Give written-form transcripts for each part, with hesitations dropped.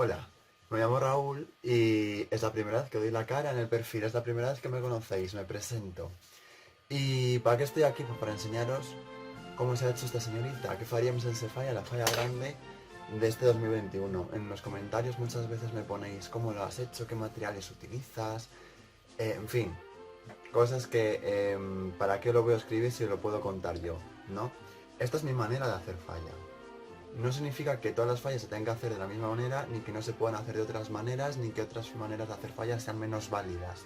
Hola, me llamo Raúl y es la primera vez que doy la cara en el perfil, es la primera vez que me conocéis, me presento. ¿Y para qué estoy aquí? Pues para enseñaros cómo se ha hecho esta señorita, qué faríamos en falla, la falla grande de este 2021. En los comentarios muchas veces me ponéis cómo lo has hecho, qué materiales utilizas, en fin, cosas que para qué lo voy a escribir si lo puedo contar yo, ¿no? Esta es mi manera de hacer falla. No significa que todas las fallas se tengan que hacer de la misma manera, ni que no se puedan hacer de otras maneras, ni que otras maneras de hacer fallas sean menos válidas.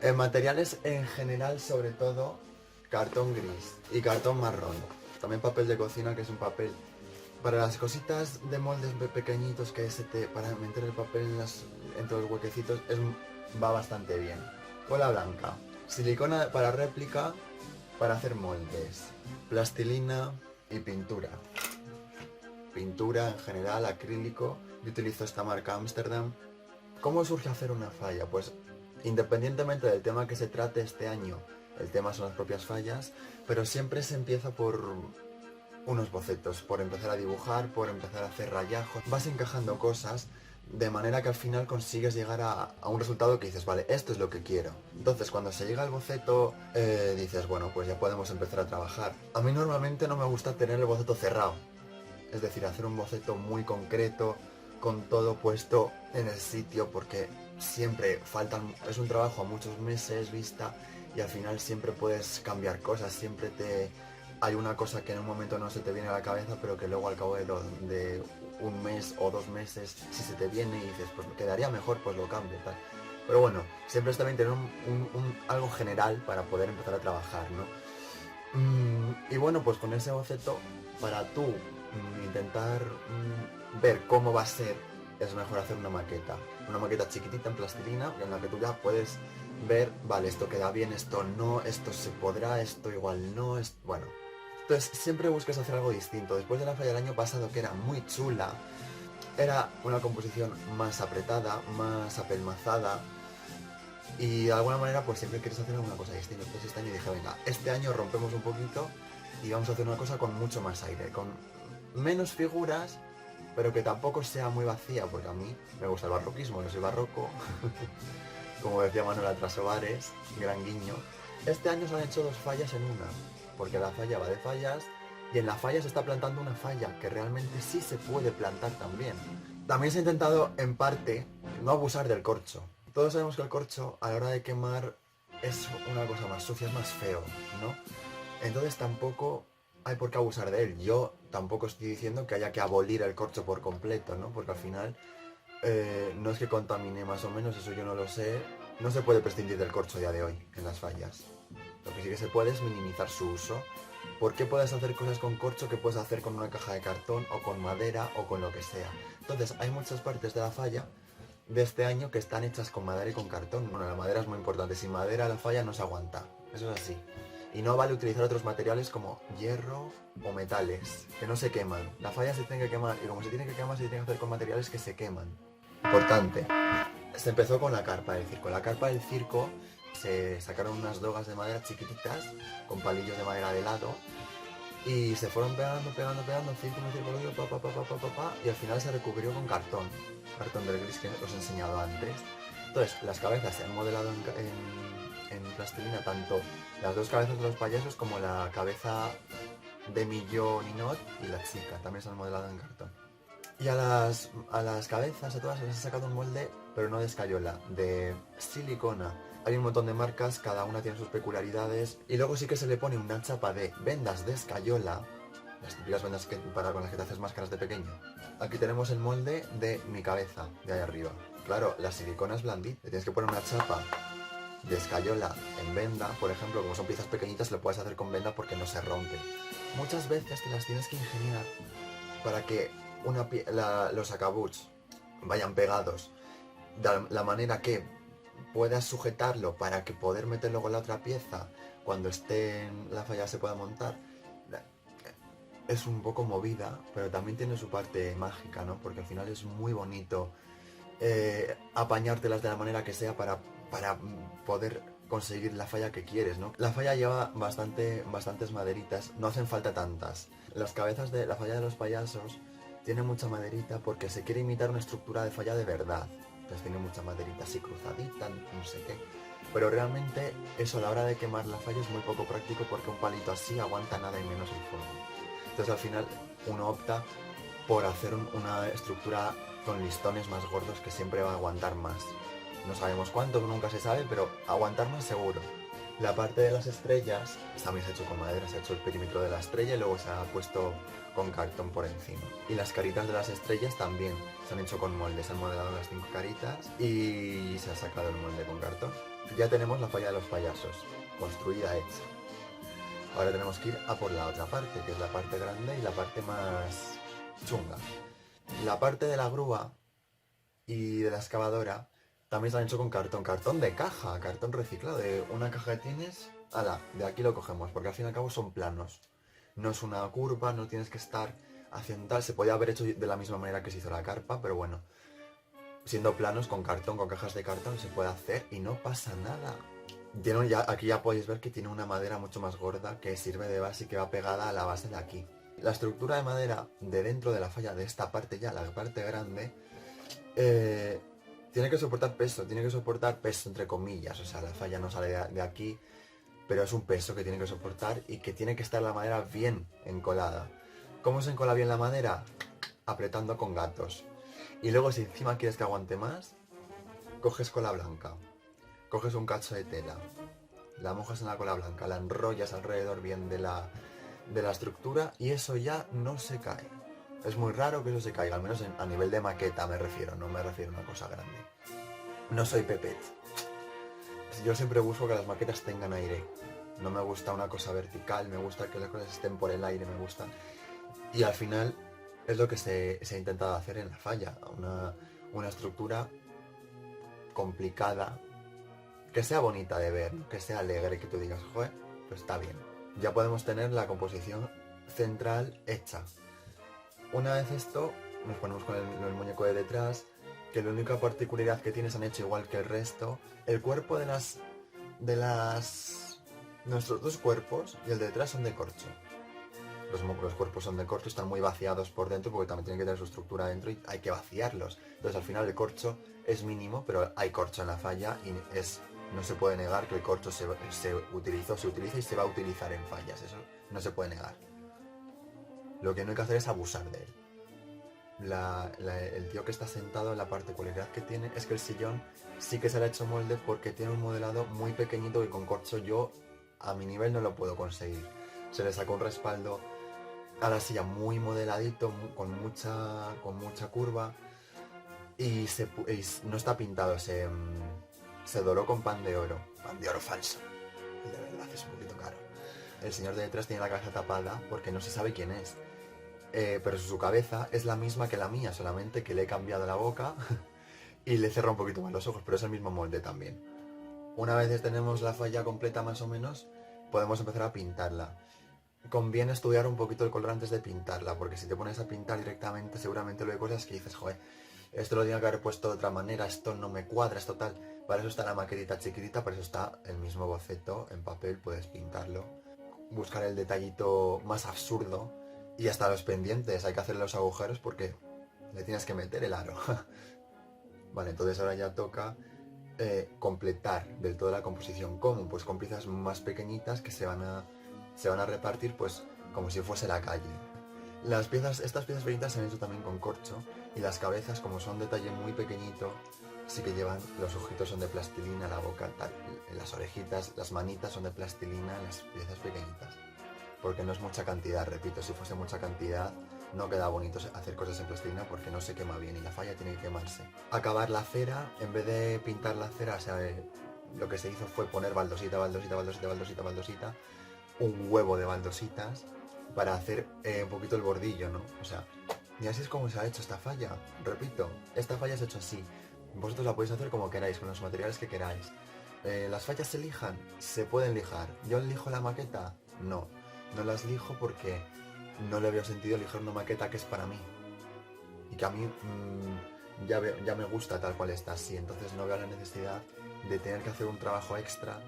En materiales en general, sobre todo, cartón gris y cartón marrón. También papel de cocina, que es un papel para las cositas de moldes pequeñitos que para meter el papel entre los huequecitos va bastante bien. Cola blanca, silicona para réplica, para hacer moldes, plastilina y pintura. Pintura en general, acrílico. Yo utilizo esta marca Amsterdam. ¿Cómo surge hacer una falla? Pues independientemente del tema que se trate este año, el tema son las propias fallas, pero siempre se empieza por unos bocetos, por empezar a dibujar, por empezar a hacer rayajos. Vas encajando cosas de manera que al final consigues llegar a un resultado que dices, vale, esto es lo que quiero. Entonces cuando se llega al boceto dices, bueno, pues ya podemos empezar a trabajar. A mí normalmente no me gusta tener el boceto cerrado. Es decir, hacer un boceto muy concreto, con todo puesto en el sitio, porque siempre es un trabajo a muchos meses vista y al final siempre puedes cambiar cosas, hay una cosa que en un momento no se te viene a la cabeza, pero que luego al cabo de un mes o 2 meses, si se te viene y dices, pues quedaría mejor, pues lo cambio, tal. Pero bueno, siempre está bien tener algo general para poder empezar a trabajar, ¿no? Y bueno, pues con ese boceto, para tú intentar ver cómo va a ser, es mejor hacer una maqueta. Una maqueta chiquitita en plastilina, en la que tú ya puedes ver, vale, esto queda bien, esto no, esto se podrá, esto igual no, bueno. Entonces siempre buscas hacer algo distinto. Después de la falla del año pasado, que era muy chula, era una composición más apretada, más apelmazada, y de alguna manera pues siempre quieres hacer alguna cosa distinta. Entonces este año dije, venga, este año rompemos un poquito y vamos a hacer una cosa con mucho más aire, con menos figuras, pero que tampoco sea muy vacía, porque a mí me gusta el barroquismo, yo soy barroco, como decía Manuela Trasobares, gran guiño. Este año se han hecho dos fallas en una, porque la falla va de fallas y en la falla se está plantando una falla que realmente sí se puede plantar también. También se ha intentado, en parte, no abusar del corcho. Todos sabemos que el corcho, a la hora de quemar, es una cosa más sucia, es más feo, ¿no? Entonces tampoco hay por qué abusar de él. Yo tampoco estoy diciendo que haya que abolir el corcho por completo, ¿no? Porque al final no es que contamine más o menos, eso yo no lo sé. No se puede prescindir del corcho a día de hoy en las fallas. Lo que sí que se puede es minimizar su uso. ¿Por qué puedes hacer cosas con corcho que puedes hacer con una caja de cartón o con madera o con lo que sea? Entonces hay muchas partes de la falla de este año que están hechas con madera y con cartón. Bueno, la madera es muy importante. Sin madera la falla no se aguanta. Eso es así. Y no vale utilizar otros materiales como hierro o metales, que no se queman. La falla se tiene que quemar y como se tiene que quemar se tiene que hacer con materiales que se queman. Importante. Se empezó con la carpa del circo. La carpa del circo se sacaron unas dogas de madera chiquititas con palillos de madera de lado y se fueron pegando, círculo, y al final se recubrió con cartón del gris que os he enseñado antes. Entonces, las cabezas se han modelado en plastilina, tanto las dos cabezas de los payasos como la cabeza de Millo Ninot y la chica, también se han modelado en cartón. Y a las cabezas, a todas, se les ha sacado un molde, pero no de escayola, de silicona. Hay un montón de marcas, cada una tiene sus peculiaridades. Y luego sí que se le pone una chapa de vendas de escayola, las típicas vendas con las que te haces máscaras de pequeño. Aquí tenemos el molde de mi cabeza, de ahí arriba. Claro, la silicona es blandita, le tienes que poner una chapa de escayola en venda, por ejemplo, como son piezas pequeñitas, lo puedes hacer con venda porque no se rompe. Muchas veces te las tienes que ingeniar para que los acabuts vayan pegados de la manera que puedas sujetarlo para que poder meterlo con la otra pieza cuando esté en la falla se pueda montar. Es un poco movida, pero también tiene su parte mágica, ¿no? Porque al final es muy bonito apañártelas de la manera que sea para poder conseguir la falla que quieres, ¿no? La falla lleva bastantes maderitas, no hacen falta tantas. Las cabezas de la falla de los payasos tiene mucha maderita porque se quiere imitar una estructura de falla de verdad. Entonces tiene mucha maderita así cruzadita, no sé qué. Pero realmente eso a la hora de quemar la falla es muy poco práctico porque un palito así aguanta nada y menos el fuego. Entonces al final uno opta por hacer una estructura con listones más gordos que siempre va a aguantar más. No sabemos cuánto, nunca se sabe, pero aguantar más seguro. La parte de las estrellas también se ha hecho con madera, se ha hecho el perímetro de la estrella y luego se ha puesto con cartón por encima. Y las caritas de las estrellas también se han hecho con moldes, se han modelado las 5 caritas y se ha sacado el molde con cartón. Ya tenemos la falla de los payasos, construida, hecha. Ahora tenemos que ir a por la otra parte, que es la parte grande y la parte más chunga. La parte de la grúa y de la excavadora también se han hecho con cartón, cartón de caja, cartón reciclado, de una caja que tienes, ala, de aquí lo cogemos, porque al fin y al cabo son planos. No es una curva, no tienes que estar haciendo tal, se podía haber hecho de la misma manera que se hizo la carpa, pero bueno, siendo planos con cartón, con cajas de cartón, se puede hacer y no pasa nada. Aquí ya podéis ver que tiene una madera mucho más gorda que sirve de base y que va pegada a la base de aquí. La estructura de madera de dentro de la falla de esta parte ya, la parte grande, tiene que soportar peso entre comillas, o sea, la falla no sale de aquí, pero es un peso que tiene que soportar y que tiene que estar la madera bien encolada. ¿Cómo se encola bien la madera? Apretando con gatos. Y luego si encima quieres que aguante más, coges cola blanca, coges un cacho de tela, la mojas en la cola blanca, la enrollas alrededor bien de la estructura y eso ya no se cae. Es muy raro que eso se caiga, al menos a nivel de maqueta me refiero, no me refiero a una cosa grande. No soy Pepet. Yo siempre busco que las maquetas tengan aire. No me gusta una cosa vertical, me gusta que las cosas estén por el aire, me gusta. Y al final es lo que se ha intentado hacer en la falla. Una estructura complicada, que sea bonita de ver, que sea alegre, que tú digas, joder, pues está bien. Ya podemos tener la composición central hecha. Una vez esto, nos ponemos con el muñeco de detrás, que la única particularidad que tiene se han hecho igual que el resto. El cuerpo de nuestros dos cuerpos y el de detrás son de corcho. Los cuerpos son de corcho, están muy vaciados por dentro porque también tienen que tener su estructura dentro y hay que vaciarlos. Entonces al final el corcho es mínimo, pero hay corcho en la falla y no se puede negar que el corcho se utiliza y se va a utilizar en fallas. Eso no se puede negar. Lo que no hay que hacer es abusar de él. El tío que está sentado, la particularidad que tiene es que el sillón sí que se le ha hecho molde porque tiene un modelado muy pequeñito y con corcho yo a mi nivel no lo puedo conseguir. Se le sacó un respaldo a la silla muy modeladito, con mucha curva y no está pintado, se doró con pan de oro falso. El de verdad es un poquito caro. El señor de detrás tiene la cabeza tapada porque no se sabe quién es. Pero su cabeza es la misma que la mía, solamente que le he cambiado la boca y le he cerrado un poquito más los ojos, pero es el mismo molde también. Una vez tenemos la falla completa más o menos, podemos empezar a pintarla. Conviene estudiar un poquito el color antes de pintarla, porque si te pones a pintar directamente seguramente lo hay cosas que dices, joder, esto lo tenía que haber puesto de otra manera, esto no me cuadra, esto tal. Para eso está la maquetita chiquitita, para eso está el mismo boceto en papel, puedes pintarlo. Buscar el detallito más absurdo. Y hasta los pendientes hay que hacer los agujeros porque le tienes que meter el aro. Vale, entonces ahora ya toca completar del todo la composición. ¿Cómo? Pues con piezas más pequeñitas que se van a repartir pues como si fuese la calle. Estas piezas pequeñitas se han hecho también con corcho y las cabezas, como son detalle muy pequeñito, sí que llevan, los ojitos son de plastilina, la boca tal, las orejitas, las manitas son de plastilina, las piezas pequeñitas. Porque no es mucha cantidad, repito, si fuese mucha cantidad no queda bonito hacer cosas en plastilina porque no se quema bien y la falla tiene que quemarse. Acabar la cera, en vez de pintar la cera, o sea, lo que se hizo fue poner baldosita, un huevo de baldositas para hacer un poquito el bordillo, ¿no? O sea, y así es como se ha hecho esta falla. Repito, esta falla se ha hecho así. Vosotros la podéis hacer como queráis, con los materiales que queráis. ¿Las fallas se lijan? Se pueden lijar. ¿Yo lijo la maqueta? No. No las lijo porque no le veo sentido lijar una maqueta que es para mí. Y que a mí ya me gusta tal cual está así. Entonces no veo la necesidad de tener que hacer un trabajo extra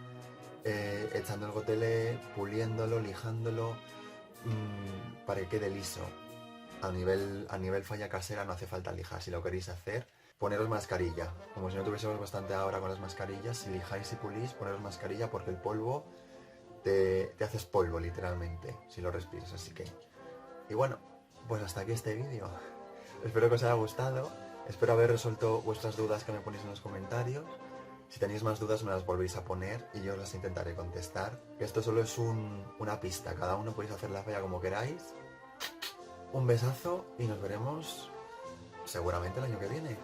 echando el gotelé, puliéndolo, lijándolo para que quede liso. a nivel falla casera no hace falta lijar. Si lo queréis hacer, poneros mascarilla. Como si no tuviésemos bastante ahora con las mascarillas, si lijáis y pulís, poneros mascarilla porque el polvo te haces polvo literalmente si lo respiras. Así que... Y bueno, pues hasta aquí este vídeo. Espero que os haya gustado. Espero haber resuelto vuestras dudas que me ponéis en los comentarios. Si tenéis más dudas me las volvéis a poner y yo os las intentaré contestar. Esto solo es una pista. Cada uno podéis hacer la falla como queráis. Un besazo y nos veremos seguramente el año que viene.